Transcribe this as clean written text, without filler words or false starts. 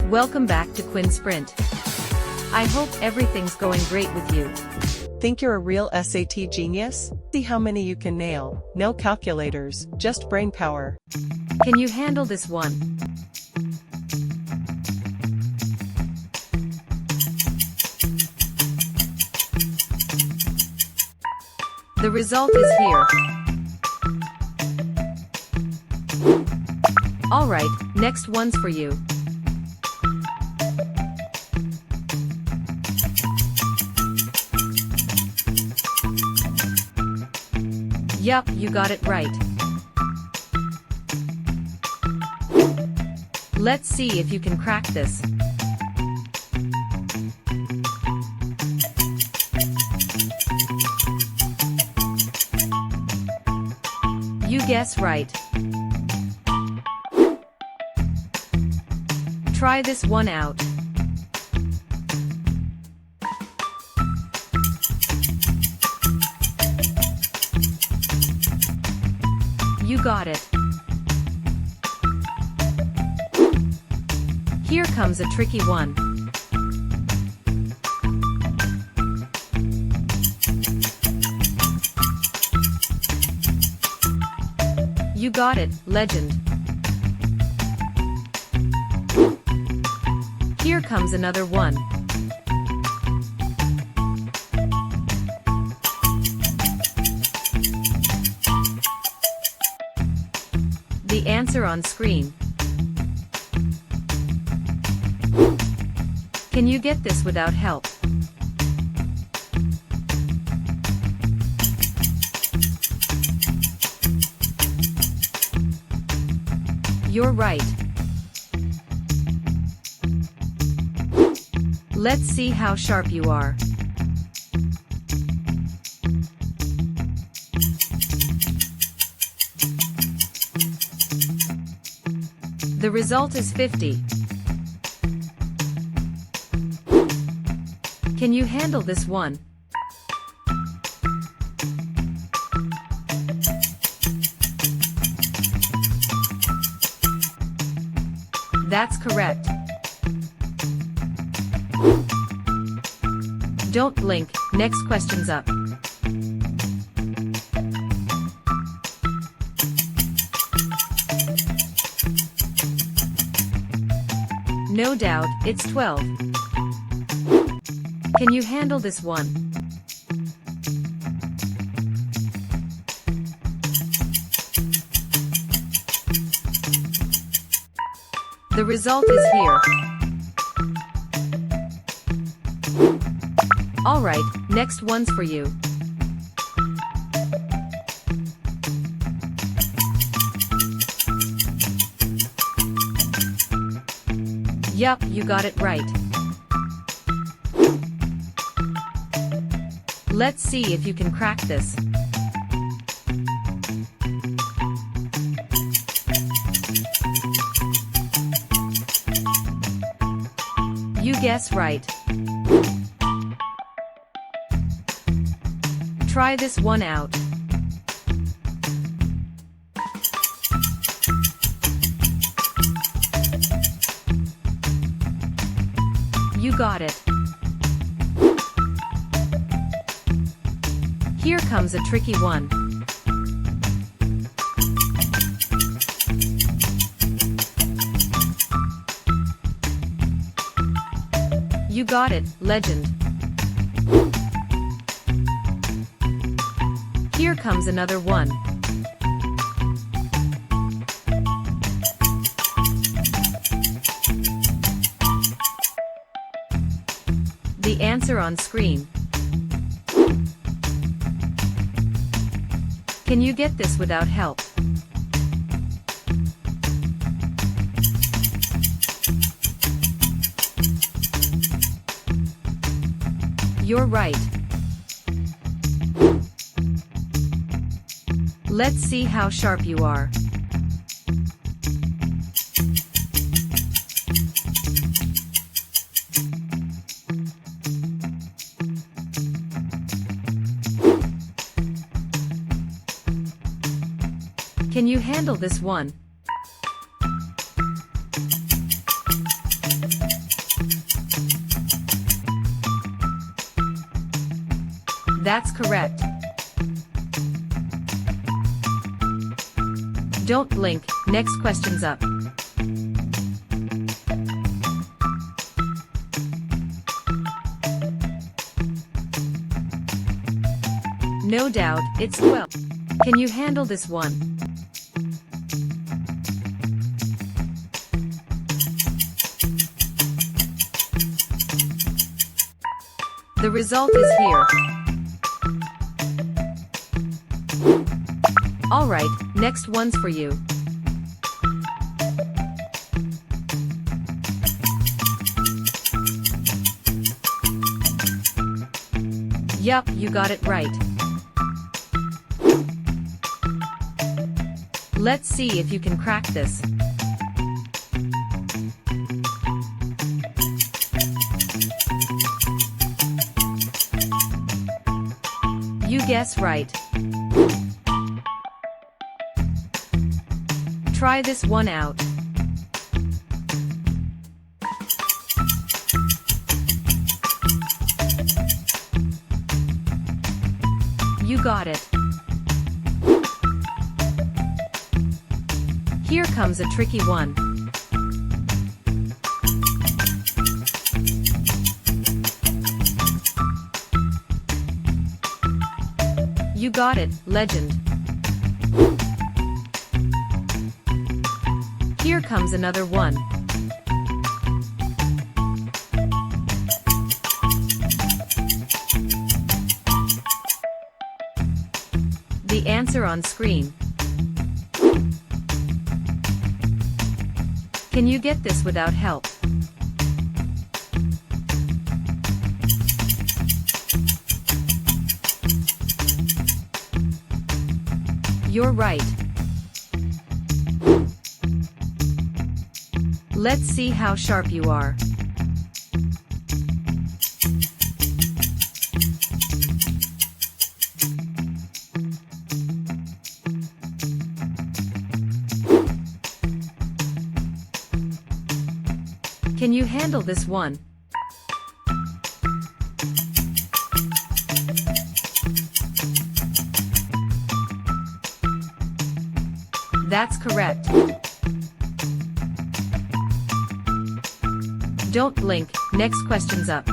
Welcome back to Quinn Sprint. I hope everything's going great with you. Think you're a real SAT genius? See how many you can nail. No calculators, just brain power. Can you handle this one? The result is here. Alright, next one's for you. Yup, you got it right. Let's see if you can crack this. You guess right. Try this one out. You got it. Here comes a tricky one. You got it, legend. Here comes another one. The answer on screen. Can you get this without help? You're right. Let's see how sharp you are. The result is 50. Can you handle this one? That's correct. Don't blink, next question's up. No doubt, it's 12. Can you handle this one? The result is here. Alright, next one's for you. Yup, you got it right. Let's see if you can crack this. You guess right. Try this one out. You got it. Here comes a tricky one. You got it, legend. Here comes another one. The answer on screen. Can you get this without help? You're right. Let's see how sharp you are. Can you handle this one? That's correct. Don't blink, next question's up. No doubt, it's 12. Can you handle this one? The result is here. Alright, next one's for you. Yup, you got it right. Let's see if you can crack this. You guess right. Try this one out. You got it. Here comes a tricky one. You got it, legend. Here comes another one. The answer on screen. Can you get this without help? You're right. Let's see how sharp you are. Can you handle this one? That's correct. Don't blink, next question's up.